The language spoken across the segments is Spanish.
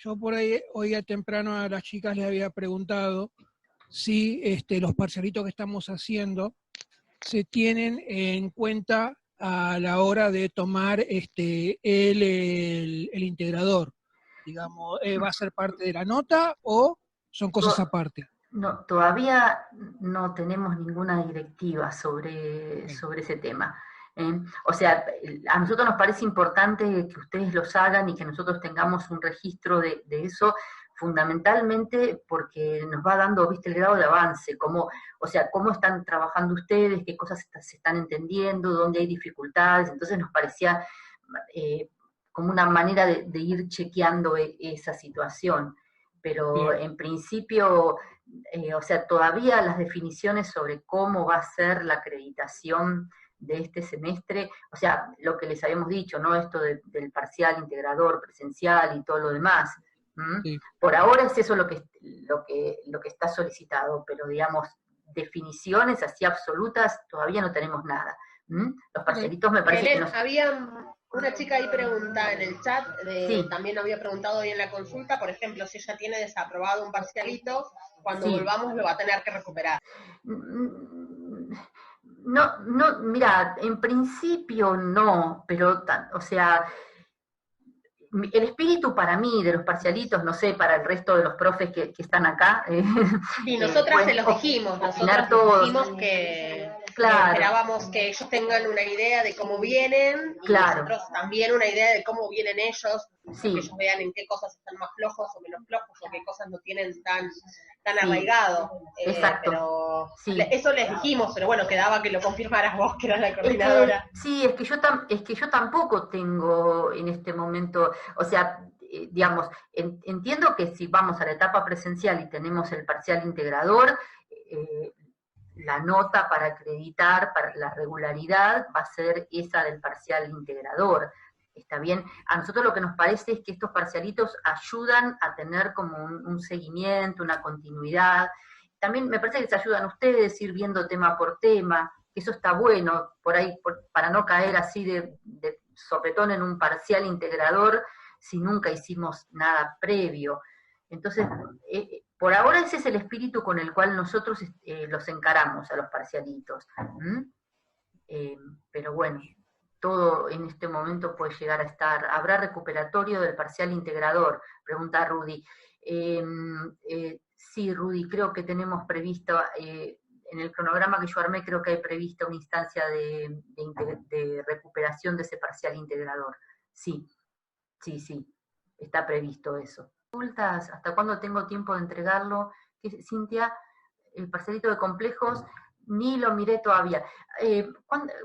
Yo por ahí hoy a temprano a las chicas les había preguntado si los parcialitos que estamos haciendo se tienen en cuenta a la hora de tomar el integrador. Digamos, ¿va a ser parte de la nota o son cosas aparte? No, todavía no tenemos ninguna directiva sobre ese tema. O sea, a nosotros nos parece importante que ustedes los hagan y que nosotros tengamos un registro de eso, fundamentalmente porque nos va dando, viste, el grado de avance, o sea, cómo están trabajando ustedes, qué cosas se están entendiendo, dónde hay dificultades. Entonces nos parecía como una manera de ir chequeando esa situación. Pero Bien. en principio, o sea, todavía las definiciones sobre cómo va a ser la acreditación de este semestre, o sea, lo que les habíamos dicho, ¿no? Esto del parcial integrador presencial y todo lo demás. Sí. Por ahora es eso lo que está solicitado, pero digamos, definiciones así absolutas todavía no tenemos nada. Los parcialitos me parece que nos... Había una chica ahí pregunta en el chat, Sí. también había preguntado hoy en la consulta, por ejemplo, si ella tiene desaprobado un parcialito, cuando volvamos lo va a tener que recuperar. No, mira, en principio no, pero, o sea, el espíritu para mí de los parcialitos, no sé, para el resto de los profes que están acá. Y nosotras se los dijimos, que esperábamos que ellos tengan una idea de cómo vienen, y nosotros también una idea de cómo vienen ellos, que ellos vean en qué cosas están más flojos o menos flojos, o qué cosas no tienen tan arraigado. Exacto. Pero eso les dijimos, pero bueno, quedaba que lo confirmaras vos, que eras la coordinadora. Es que yo tampoco tengo en este momento, o sea, digamos, entiendo que si vamos a la etapa presencial y tenemos el parcial integrador, la nota para acreditar, para la regularidad, va a ser esa del parcial integrador. ¿Está bien? A nosotros lo que nos parece es que estos parcialitos ayudan a tener como un seguimiento, una continuidad. También me parece que se ayudan ustedes a ir viendo tema por tema, que eso está bueno, por ahí, para no caer así de sopetón en un parcial integrador si nunca hicimos nada previo. Entonces, por ahora ese es el espíritu con el cual nosotros los encaramos a los parcialitos. Pero bueno, todo en este momento puede llegar a estar. ¿Habrá recuperatorio del parcial integrador? Pregunta Rudy. Sí, Rudy, creo que tenemos previsto, en el cronograma que yo armé, creo que hay prevista una instancia de recuperación de ese parcial integrador. Sí, está previsto eso. ¿Hasta cuándo tengo tiempo de entregarlo? Cintia, el parcialito de complejos, ni lo miré todavía.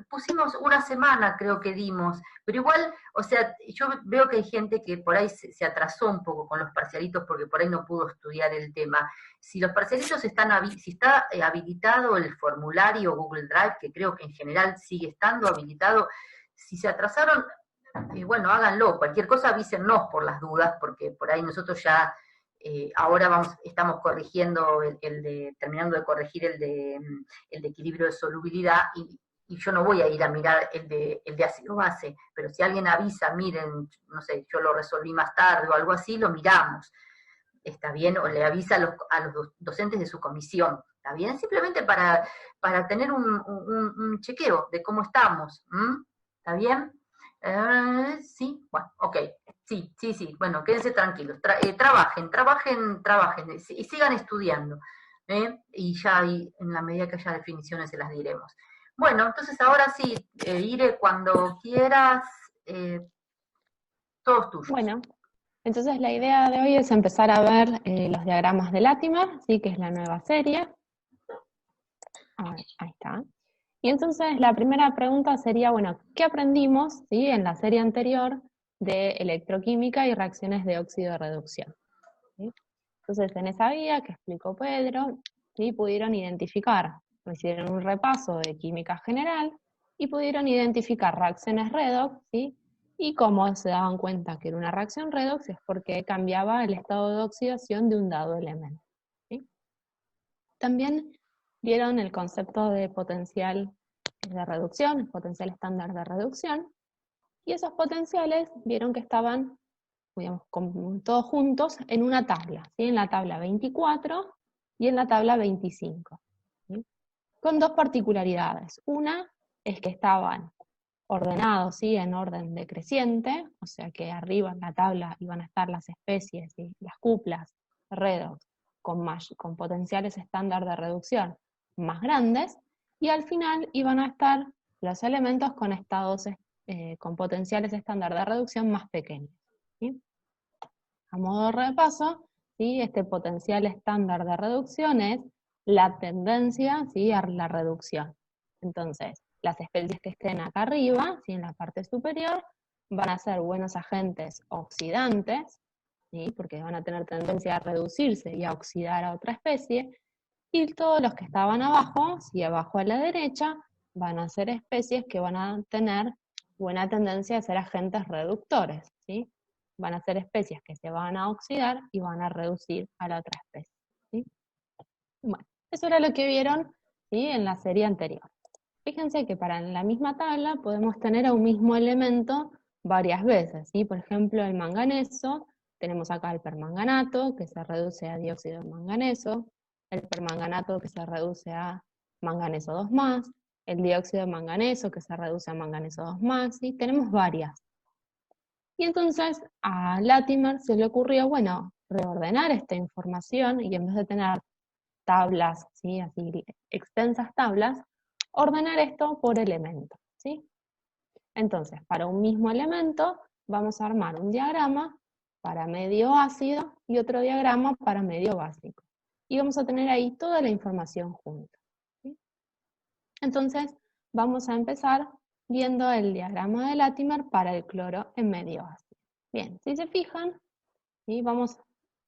Pusimos una semana, creo que dimos, pero igual, o sea, yo veo que hay gente que por ahí se atrasó un poco con los parcialitos porque por ahí no pudo estudiar el tema. Si los parcialitos si está habilitado el formulario Google Drive, que creo que en general sigue estando habilitado, si se atrasaron, bueno, háganlo. Cualquier cosa avísennos por las dudas, porque por ahí nosotros ya ahora estamos corrigiendo terminando de corregir el de equilibrio de solubilidad, y yo no voy a ir a mirar el de ácido base, pero si alguien avisa, miren, no sé, yo lo resolví más tarde o algo así, lo miramos. ¿Está bien? O le avisa a los docentes de su comisión. ¿Está bien? Simplemente para tener un chequeo de cómo estamos. ¿Está bien? Sí, bueno, ok. Sí, bueno, quédense tranquilos. Trabajen y sigan estudiando. Y ya ahí, en la medida que haya definiciones, se las diremos. Bueno, entonces ahora sí, Ire, cuando quieras, todos tuyos. Bueno, entonces la idea de hoy es empezar a ver los diagramas de Latimer, ¿sí? Que es la nueva serie. A ver, ahí está. Y entonces la primera pregunta sería, bueno, ¿qué aprendimos, ¿sí? En la serie anterior de electroquímica y reacciones de óxido de reducción? ¿Sí? Entonces en esa guía que explicó Pedro, ¿sí? Pudieron identificar, hicieron un repaso de química general y pudieron identificar reacciones redox, ¿sí? Y cómo se daban cuenta que era una reacción redox es porque cambiaba el estado de oxidación de un dado elemento, ¿sí? También vieron el concepto de potencial de reducción, potencial estándar de reducción, y esos potenciales vieron que estaban digamos, todos juntos en una tabla, ¿sí? En la tabla 24 y en la tabla 25. ¿Sí? Con dos particularidades. Una es que estaban ordenados, ¿sí? En orden decreciente, o sea que arriba en la tabla iban a estar las especies, ¿sí? Las cuplas redox con potenciales estándar de reducción más grandes, y al final iban a estar los elementos con estados con potenciales estándar de reducción más pequeños. ¿Sí? A modo de repaso, ¿sí? Este potencial estándar de reducción es la tendencia, ¿sí? A la reducción. Entonces, las especies que estén acá arriba, ¿sí? En la parte superior, van a ser buenos agentes oxidantes, ¿sí? Porque van a tener tendencia a reducirse y a oxidar a otra especie, y todos los que estaban abajo, ¿sí? Abajo a la derecha, van a ser especies que van a tener buena tendencia a ser agentes reductores, ¿sí? Van a ser especies que se van a oxidar y van a reducir a la otra especie, ¿sí? Bueno, eso era lo que vieron, ¿sí? En la serie anterior. Fíjense que para la misma tabla podemos tener a un mismo elemento varias veces, ¿sí? Por ejemplo, el manganeso, tenemos acá el permanganato, que se reduce a dióxido de manganeso, el permanganato que se reduce a manganeso 2+, el dióxido de manganeso que se reduce a manganeso 2+, ¿sí? Tenemos varias. Y entonces a Latimer se le ocurrió, bueno, reordenar esta información y en vez de tener tablas, ¿sí? Así extensas tablas, ordenar esto por elemento, ¿sí? Entonces, para un mismo elemento vamos a armar un diagrama para medio ácido y otro diagrama para medio básico. Y vamos a tener ahí toda la información junta, ¿sí? Entonces, vamos a empezar viendo el diagrama de Latimer para el cloro en medio ácido. Bien, si se fijan, ¿sí? Vamos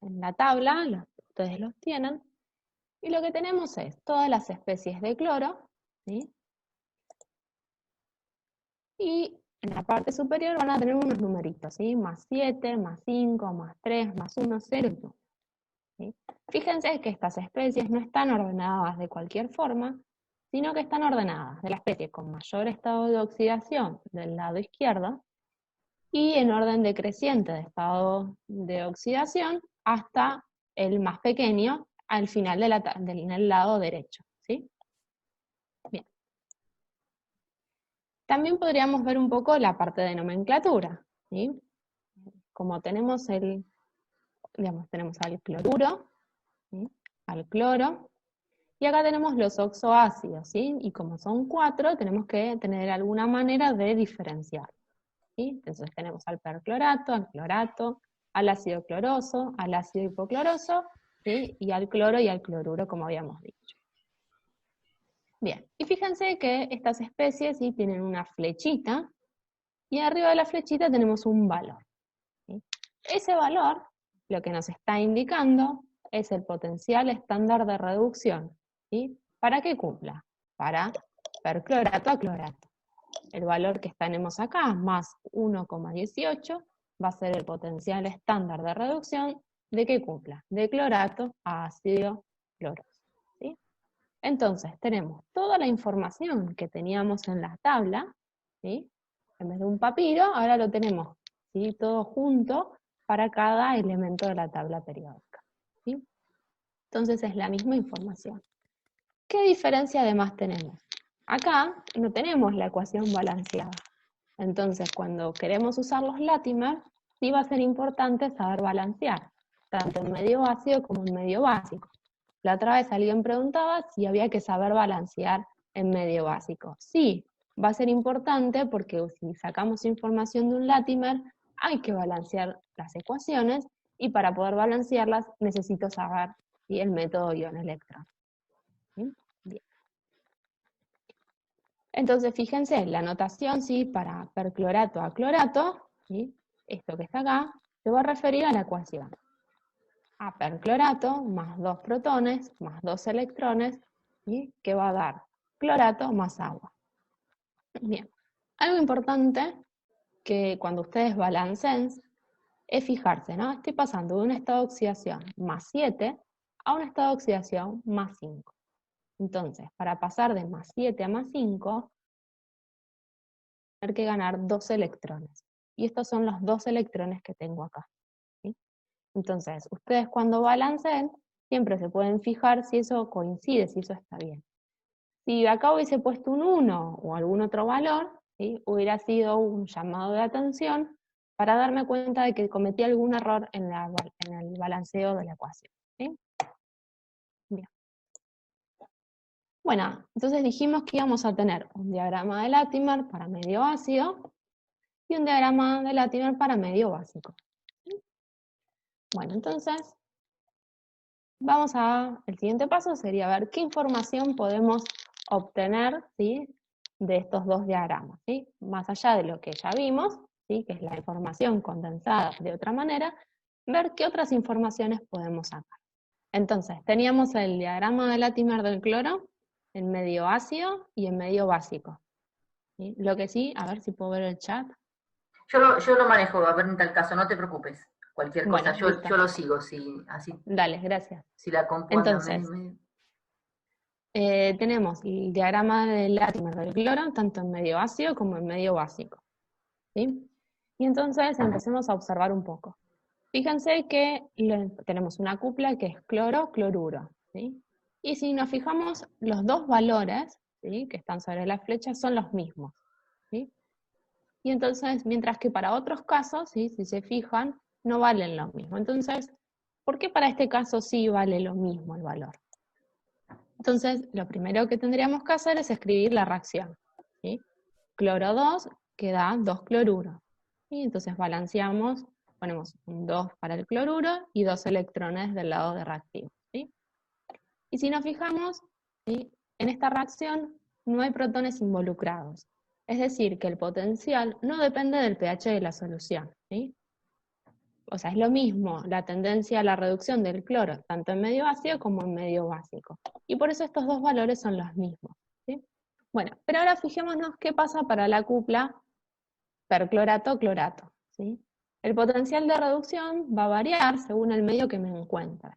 en la tabla, ustedes los tienen, y lo que tenemos es todas las especies de cloro, ¿sí? Y en la parte superior van a tener unos numeritos, ¿sí? +7, +5, +3, +1, 0 y 1. ¿Sí? Fíjense que estas especies no están ordenadas de cualquier forma, sino que están ordenadas de la especie con mayor estado de oxidación del lado izquierdo y en orden decreciente de estado de oxidación hasta el más pequeño al final del lado derecho, ¿sí? Bien. También podríamos ver un poco la parte de nomenclatura, ¿sí? Como tenemos tenemos al cloruro, ¿sí? Al cloro, y acá tenemos los oxoácidos, ¿sí? Y como son 4, tenemos que tener alguna manera de diferenciar, ¿sí? Entonces tenemos al perclorato, al clorato, al ácido cloroso, al ácido hipocloroso, ¿sí? Y al cloro y al cloruro, como habíamos dicho. Bien, y fíjense que estas especies, ¿sí? Tienen una flechita, y arriba de la flechita tenemos un valor, ¿sí? Ese valor, lo que nos está indicando, es el potencial estándar de reducción, ¿sí? ¿Para qué cumpla? Para perclorato a clorato. El valor que tenemos acá, más 1,18, va a ser el potencial estándar de reducción de que cumpla, de clorato a ácido cloroso, ¿sí? Entonces, tenemos toda la información que teníamos en la tabla, ¿sí? En vez de un papiro, ahora lo tenemos, ¿sí? Todo junto para cada elemento de la tabla periódica, ¿sí? Entonces es la misma información. ¿Qué diferencia además tenemos? Acá no tenemos la ecuación balanceada. Entonces, cuando queremos usar los Latimer, sí va a ser importante saber balancear, tanto en medio ácido como en medio básico. La otra vez alguien preguntaba si había que saber balancear en medio básico. Sí, va a ser importante porque si sacamos información de un Latimer, hay que balancear las ecuaciones, y para poder balancearlas necesito saber, ¿sí? El método ion-electrón. ¿Sí? Bien. Entonces, fíjense, la notación, ¿sí? Para perclorato a clorato, ¿sí? Esto que está acá, se va a referir a la ecuación. A perclorato más 2 protones más 2 electrones, ¿sí? Que va a dar clorato más agua. Bien, algo importante que cuando ustedes balanceen es fijarse, ¿no? Estoy pasando de un estado de oxidación +7 a un estado de oxidación +5. Entonces, para pasar de +7 a +5, tener que ganar 2 electrones. Y estos son los 2 electrones que tengo acá. Entonces, ustedes cuando balanceen, siempre se pueden fijar si eso coincide, si eso está bien. Si acá hubiese puesto un 1 o algún otro valor, ¿sí? Hubiera sido un llamado de atención para darme cuenta de que cometí algún error en el balanceo de la ecuación. ¿Sí? Bien. Bueno, entonces dijimos que íbamos a tener un diagrama de Latimer para medio ácido y un diagrama de Latimer para medio básico. Bueno, entonces, el siguiente paso sería ver qué información podemos obtener, ¿sí?, de estos dos diagramas, ¿sí? Más allá de lo que ya vimos, ¿sí?, que es la información condensada de otra manera, ver qué otras informaciones podemos sacar. Entonces, teníamos el diagrama de Latimer del cloro en medio ácido y en medio básico. ¿Sí? Lo que sí, a ver si puedo ver el chat. Yo lo manejo, a ver en tal caso, no te preocupes. Cualquier cosa, Bueno, yo lo sigo, si así. Dale, gracias. Si la compu entonces, tenemos el diagrama de Latimer del cloro, tanto en medio ácido como en medio básico. ¿Sí? Y entonces empecemos a observar un poco. Fíjense que tenemos una cupla que es cloro-cloruro. ¿Sí? Y si nos fijamos, los dos valores, ¿sí?, que están sobre la flecha son los mismos. ¿Sí? Y entonces, mientras que para otros casos, ¿sí?, si se fijan, no valen lo mismo. Entonces, ¿por qué para este caso sí vale lo mismo el valor? Entonces, lo primero que tendríamos que hacer es escribir la reacción. ¿Sí? Cloro 2 que da 2 cloruros. Y entonces balanceamos, ponemos un 2 para el cloruro y 2 electrones del lado de reactivo. ¿Sí? Y si nos fijamos, ¿sí?, en esta reacción no hay protones involucrados. Es decir, que el potencial no depende del pH de la solución. ¿Sí? O sea, es lo mismo la tendencia a la reducción del cloro, tanto en medio ácido como en medio básico. Y por eso estos dos valores son los mismos. ¿Sí? Bueno, pero ahora fijémonos qué pasa para la cupla perclorato-clorato. ¿Sí? El potencial de reducción va a variar según el medio que me encuentre.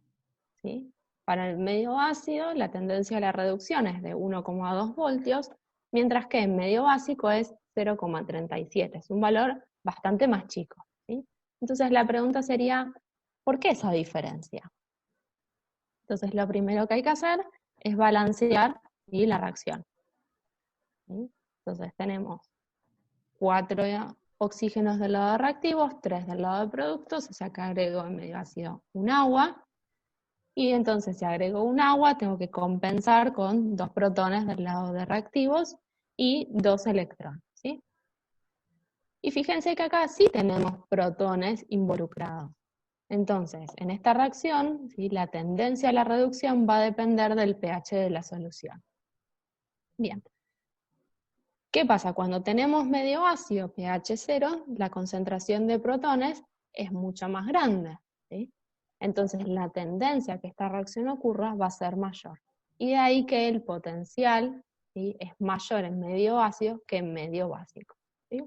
¿Sí? Para el medio ácido, la tendencia a la reducción es de 1,2 voltios, mientras que en medio básico es 0,37. Es un valor bastante más chico. ¿Sí? Entonces la pregunta sería, ¿por qué esa diferencia? Entonces lo primero que hay que hacer es balancear, ¿sí?, la reacción. ¿Sí? Entonces tenemos 4 oxígenos del lado de reactivos, 3 del lado de productos, o sea que agrego en medio ácido un agua, y entonces si agrego un agua tengo que compensar con 2 protones del lado de reactivos y 2 electrones. ¿Sí? Y fíjense que acá sí tenemos protones involucrados. Entonces, en esta reacción, ¿sí?, la tendencia a la reducción va a depender del pH de la solución. Bien. ¿Qué pasa? Cuando tenemos medio ácido, pH 0, la concentración de protones es mucho más grande. ¿Sí? Entonces, la tendencia a que esta reacción ocurra va a ser mayor. Y de ahí que el potencial, ¿sí?, es mayor en medio ácido que en medio básico. ¿Sí?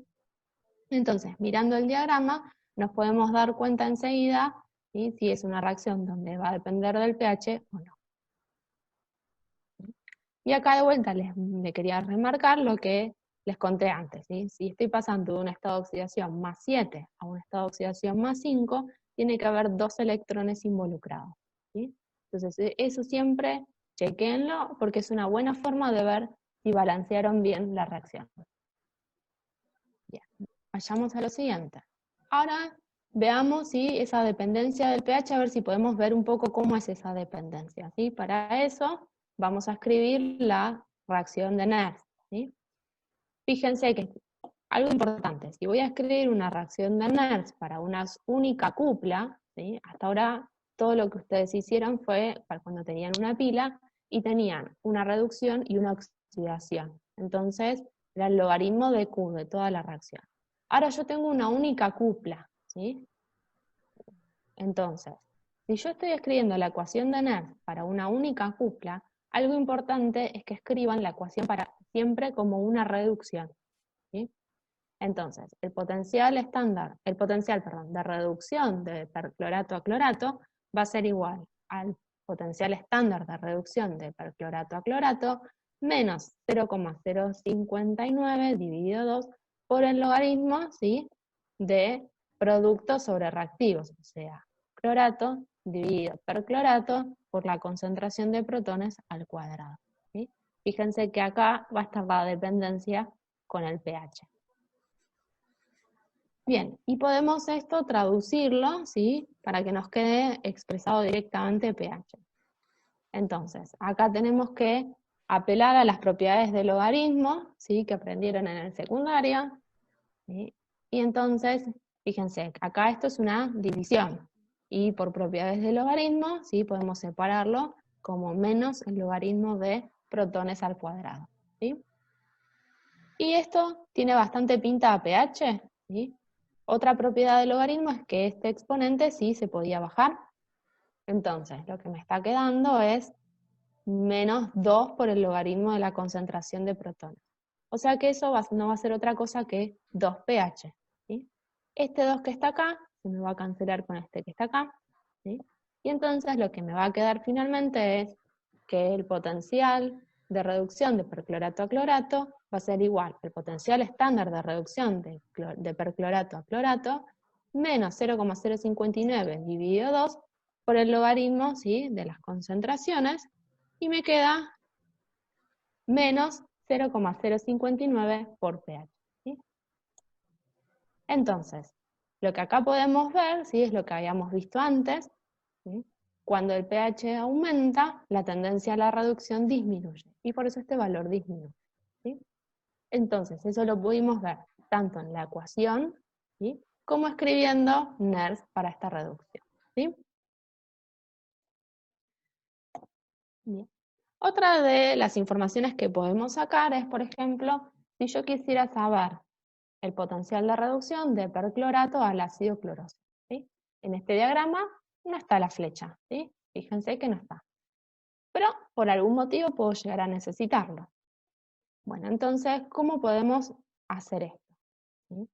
Entonces, mirando el diagrama, nos podemos dar cuenta enseguida, ¿sí?, si es una reacción donde va a depender del pH o no. Y acá de vuelta le quería remarcar lo que les conté antes. ¿Sí? Si estoy pasando de un estado de oxidación más 7 a un estado de oxidación más 5, tiene que haber 2 electrones involucrados. ¿Sí? Entonces, eso siempre chequéenlo porque es una buena forma de ver si balancearon bien la reacción. Bien. Vayamos a lo siguiente. Ahora veamos si esa dependencia del pH, a ver si podemos ver un poco cómo es esa dependencia. ¿Sí? Para eso vamos a escribir la reacción de Nernst. ¿Sí? Fíjense que algo importante, si voy a escribir una reacción de Nernst para una única cupla, ¿sí?, hasta ahora todo lo que ustedes hicieron fue para cuando tenían una pila y tenían una reducción y una oxidación. Entonces, era el logaritmo de Q de toda la reacción. Ahora yo tengo una única cupla, ¿sí? Entonces, si yo estoy escribiendo la ecuación de Nernst para una única cupla, algo importante es que escriban la ecuación para siempre como una reducción. ¿Sí? Entonces, el potencial de reducción de perclorato a clorato va a ser igual al potencial estándar de reducción de perclorato a clorato menos 0,059 dividido 2 por el logaritmo, ¿sí?, de productos sobre reactivos, o sea, clorato dividido perclorato por la concentración de protones al cuadrado. ¿Sí? Fíjense que acá va a estar la dependencia con el pH. Bien, y podemos esto traducirlo, ¿sí? Para que nos quede expresado directamente pH. Entonces, acá tenemos que apelar a las propiedades del logaritmo, ¿sí? Que aprendieron en el secundario, ¿sí? Y entonces, fíjense, acá esto es una división, y por propiedades del logaritmo, ¿sí? Podemos separarlo como menos el logaritmo de protones al cuadrado, ¿sí? Y esto tiene bastante pinta a pH, ¿sí? Otra propiedad del logaritmo es que este exponente sí se podía bajar. Entonces, lo que me está quedando es menos 2 por el logaritmo de la concentración de protones. O sea que eso no va a ser otra cosa que 2 pH. ¿Sí? Este 2 que está acá se me va a cancelar con este que está acá. ¿Sí? Y entonces lo que me va a quedar finalmente es que el potencial de reducción de perclorato a clorato va a ser igual al potencial estándar de reducción de perclorato a clorato menos 0,059 dividido 2 por el logaritmo, ¿sí? De las concentraciones, y me queda menos 0,059 por pH. ¿Sí? Entonces, lo que acá podemos ver, ¿sí? Es lo que habíamos visto antes, ¿sí? Cuando el pH aumenta, la tendencia a la reducción disminuye, y por eso este valor disminuye. ¿Sí? Entonces, eso lo pudimos ver tanto en la ecuación, ¿sí? Como escribiendo NERS para esta reducción. ¿Sí? Bien. Otra de las informaciones que podemos sacar es, por ejemplo, si yo quisiera saber el potencial de reducción de perclorato al ácido cloroso. ¿Sí? En este diagrama no está la flecha, ¿sí? Fíjense que no está. Pero por algún motivo puedo llegar a necesitarlo. Bueno, entonces, ¿cómo podemos hacer esto? ¿Sí?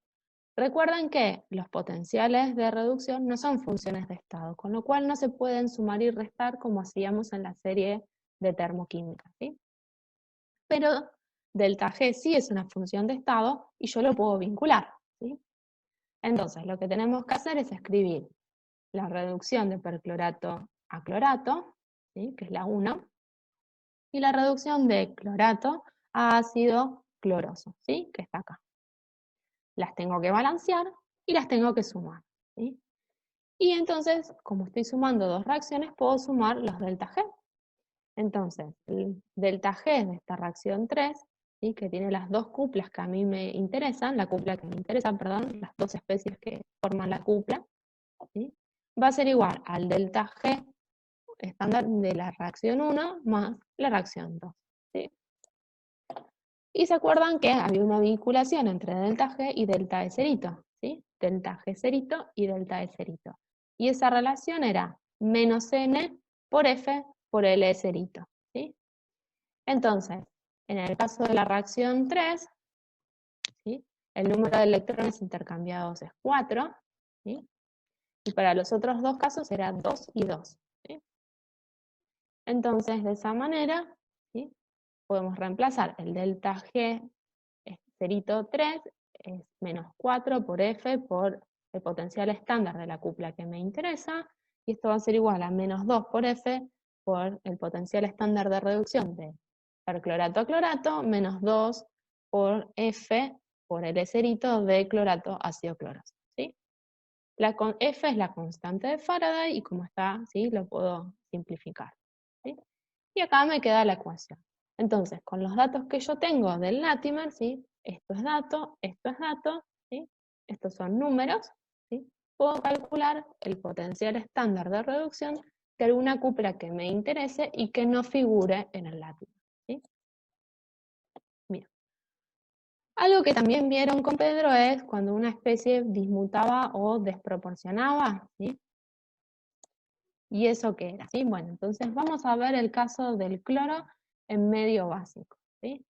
Recuerden que los potenciales de reducción no son funciones de estado, con lo cual no se pueden sumar y restar como hacíamos en la serie de termoquímica, ¿sí? Pero delta G sí es una función de estado y yo lo puedo vincular, ¿sí? Entonces, lo que tenemos que hacer es escribir la reducción de perclorato a clorato, ¿sí? Que es la 1, y la reducción de clorato a ácido cloroso, ¿sí? Que está acá. Las tengo que balancear y las tengo que sumar, ¿sí? Y entonces, como estoy sumando dos reacciones, puedo sumar los delta G. Entonces, el delta G de esta reacción 3, ¿sí? Que tiene las dos cuplas que a mí me interesan, las dos especies que forman la cupla, ¿sí? Va a ser igual al delta G estándar de la reacción 1 más la reacción 2. ¿Sí? Y se acuerdan que había una vinculación entre delta G y delta E cerito, ¿sí? Delta G cerito y delta E cerito. Y esa relación era menos N por F por L cerito, ¿sí? Entonces, en el caso de la reacción 3, ¿sí? El número de electrones intercambiados es 4, ¿sí? Y para los otros dos casos será 2 y 2. ¿Sí? Entonces, de esa manera, ¿sí? Podemos reemplazar el delta G cerito 3 es menos 4 por F por el potencial estándar de la cupla que me interesa, y esto va a ser igual a menos 2 por F por el potencial estándar de reducción de perclorato a clorato, menos 2 por F por el cerito de clorato ácido cloroso. ¿Sí? F es la constante de Faraday y como está, ¿sí? Lo puedo simplificar. ¿Sí? Y acá me queda la ecuación. Entonces, con los datos que yo tengo del Latimer, ¿sí? Esto es dato, ¿sí? Estos son números, ¿sí? Puedo calcular el potencial estándar de reducción de alguna cupla que me interese y que no figure en el Latimer. ¿Sí? Bien. Algo que también vieron con Pedro es cuando una especie dismutaba o desproporcionaba, ¿sí? ¿Y eso qué era? ¿Sí? Bueno, entonces vamos a ver el caso del cloro en medio básico. ¿Sí?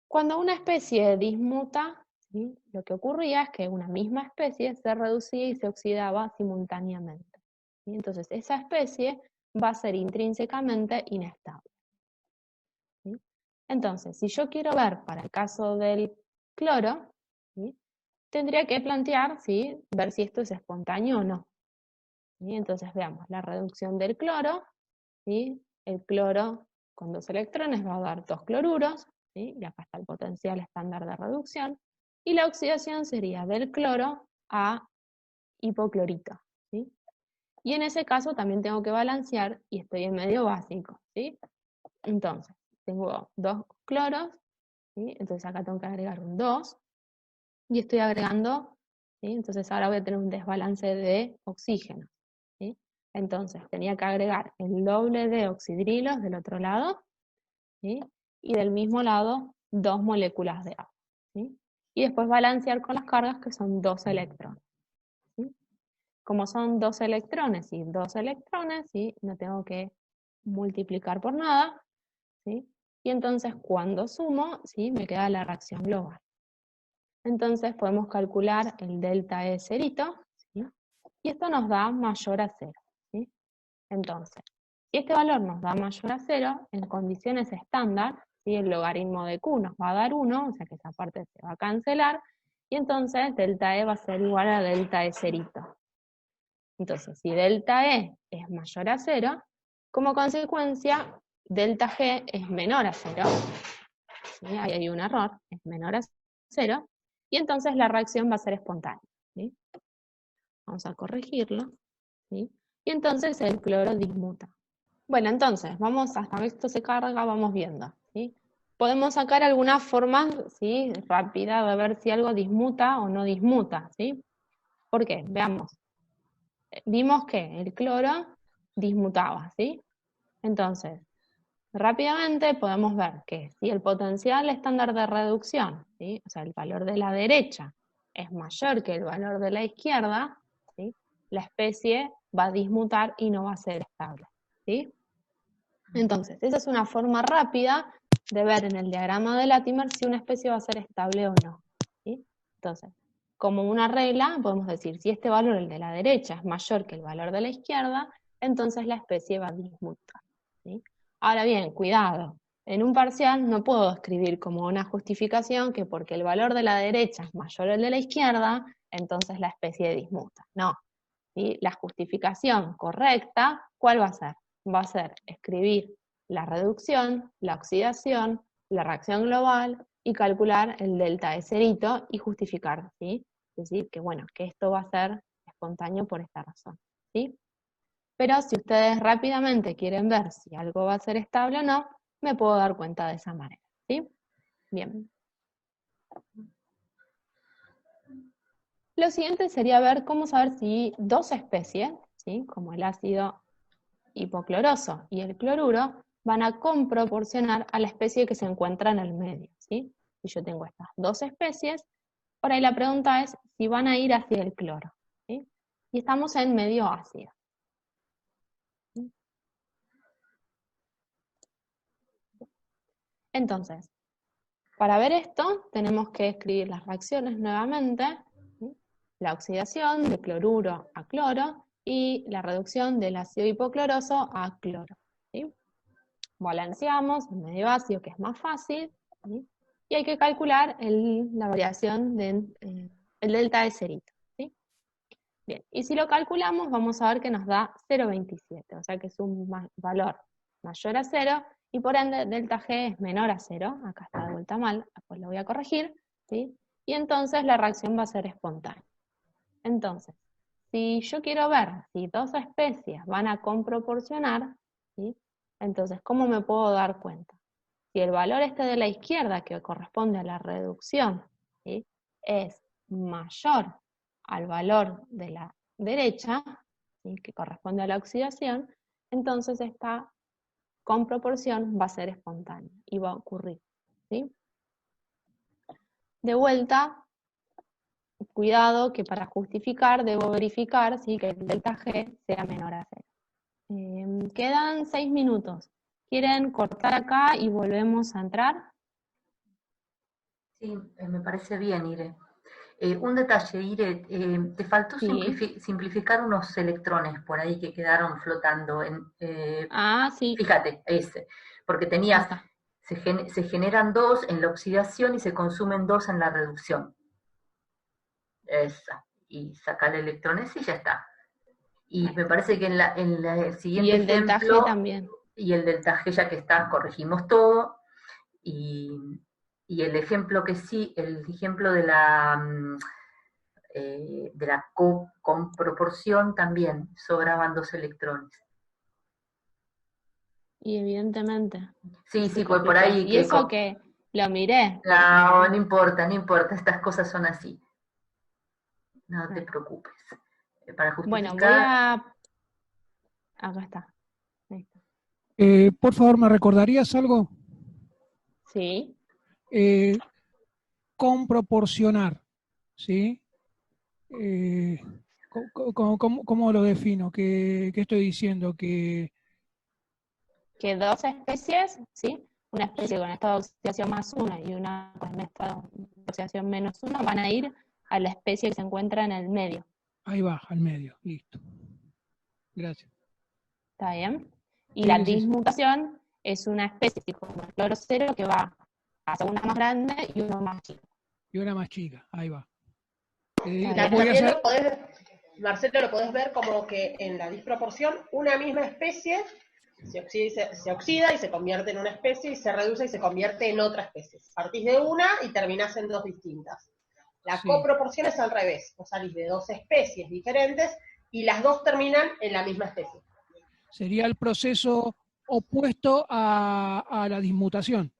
Cuando una especie dismuta, ¿sí? Lo que ocurría es que una misma especie se reducía y se oxidaba simultáneamente. ¿Sí? Entonces esa especie va a ser intrínsecamente inestable. ¿Sí? Entonces, si yo quiero ver para el caso del cloro, ¿sí? Tendría que plantear, ¿sí? Ver si esto es espontáneo o no. ¿sí? Entonces veamos, la reducción del cloro, ¿sí? El cloro con 2 electrones va a dar 2 cloruros, ¿sí? Y acá está el potencial estándar de reducción, y la oxidación sería del cloro a hipoclorito, ¿sí? Y en ese caso también tengo que balancear y estoy en medio básico, ¿sí? Entonces, tengo 2 cloros, ¿sí? Entonces acá tengo que agregar un 2, y estoy agregando, ¿sí? Entonces ahora voy a tener un desbalance de oxígeno, ¿sí? Entonces tenía que agregar el doble de oxidrilos del otro lado, ¿sí? Y del mismo lado 2 moléculas de agua, ¿sí? Y después balancear con las cargas que son 2 electrones, ¿sí? Como son 2 electrones y 2 electrones, ¿sí? No tengo que multiplicar por nada, ¿sí? Y entonces cuando sumo, ¿sí? Me queda la reacción global. Entonces podemos calcular el delta E cerito, ¿sí? Y esto nos da mayor a 0, ¿sí? Entonces, si este valor nos da mayor a 0, en condiciones estándar, ¿sí? El logaritmo de Q nos va a dar 1, o sea que esa parte se va a cancelar, y entonces delta E va a ser igual a delta E cerito. Entonces, si delta E es mayor a 0, como consecuencia, delta G es menor a 0. ¿Sí? Ahí hay un error, es menor a 0, y entonces la reacción va a ser espontánea, ¿sí? Vamos a corregirlo, ¿sí? Y entonces el cloro dismuta. Bueno, entonces, vamos, hasta que esto se carga, vamos viendo, ¿sí? Podemos sacar algunas formas, ¿sí? Rápida de ver si algo dismuta o no dismuta, ¿sí? ¿Por qué? Veamos. Vimos que el cloro dismutaba, ¿sí? Entonces, rápidamente podemos ver que si el potencial estándar de reducción, ¿sí? O sea, el valor de la derecha es mayor que el valor de la izquierda, ¿sí? La especie va a dismutar y no va a ser estable, ¿sí? Entonces, esa es una forma rápida de ver en el diagrama de Latimer si una especie va a ser estable o no, ¿sí? Entonces, como una regla, podemos decir, si este valor, el de la derecha, es mayor que el valor de la izquierda, entonces la especie va a dismutar, ¿sí? Ahora bien, cuidado, en un parcial no puedo escribir como una justificación que porque el valor de la derecha es mayor al de la izquierda, entonces la especie dismuta. No, ¿sí? La justificación correcta, ¿cuál va a ser? Va a ser escribir la reducción, la oxidación, la reacción global y calcular el delta E cerito y justificar, ¿sí? Es decir, que bueno, que esto va a ser espontáneo por esta razón, ¿sí? Pero si ustedes rápidamente quieren ver si algo va a ser estable o no, me puedo dar cuenta de esa manera, ¿sí? Bien. Lo siguiente sería ver cómo saber si dos especies, ¿sí? Como el ácido hipocloroso y el cloruro, van a comproporcionar a la especie que se encuentra en el medio, ¿sí? Si yo tengo estas dos especies, por ahí la pregunta es si van a ir hacia el cloro, ¿sí? Y estamos en medio ácido. Entonces, para ver esto, tenemos que escribir las reacciones nuevamente, ¿sí? La oxidación de cloruro a cloro y la reducción del ácido hipocloroso a cloro, ¿sí? Balanceamos en medio ácido, que es más fácil, ¿sí? Y hay que calcular la variación del delta de cerito, ¿sí? Bien, y si lo calculamos vamos a ver que nos da 0,27, o sea que es un valor mayor a 0, y por ende delta G es menor a 0, acá está de vuelta mal, después lo voy a corregir, ¿sí? Y entonces la reacción va a ser espontánea. Entonces, si yo quiero ver si dos especies van a comproporcionar, ¿sí? Entonces, ¿cómo me puedo dar cuenta? Si el valor este de la izquierda, que corresponde a la reducción, ¿sí? Es mayor al valor de la derecha, ¿sí? Que corresponde a la oxidación, entonces esta comproporción va a ser espontánea y va a ocurrir, ¿sí? De vuelta, cuidado que para justificar debo verificar, ¿sí? Que el delta G sea menor a 0. Quedan 6 minutos. ¿Quieren cortar acá y volvemos a entrar? Sí, me parece bien, Ire. Un detalle, Ire, te faltó simplificar unos electrones por ahí que quedaron flotando. Sí. Fíjate, porque tenías, se generan 2 en la oxidación y se consumen 2 en la reducción. Esa. Y sacar electrones y ya está. Y me parece que en el siguiente ejemplo... Y el del Taje también. Y el del Taje, ya que está, corregimos todo. Y el ejemplo que sí, el ejemplo de la con proporción también, sobraban 2 electrones. Y evidentemente. Sí, pues por ahí... Y eso que lo miré. No importa, estas cosas son así. No te preocupes. Para justificar... Bueno, voy a... Acá está. Ahí está. Por favor, ¿me recordarías algo? Sí. Con proporcionar, ¿sí? ¿Cómo lo defino? ¿Qué estoy diciendo? Que 2 especies, ¿sí? Una especie con estado de oxidación +1 y una con estado de oxidación -1 van a ir a la especie que se encuentra en el medio. Ahí va, al medio, listo. Gracias. ¿Está bien? Y la dismutación es una especie tipo el cloro 0 que va hacia una más grande y una más chica. Y una más chica, ahí va. Marcelo, lo podés ver como que en la disproporción una misma especie se oxida y se convierte en una especie y se reduce y se convierte en otra especie. Partís de una y terminás en 2 distintas. La coproporción es al revés. Vos salís de 2 especies diferentes y las 2 terminan en la misma especie. Sería el proceso opuesto a la dismutación.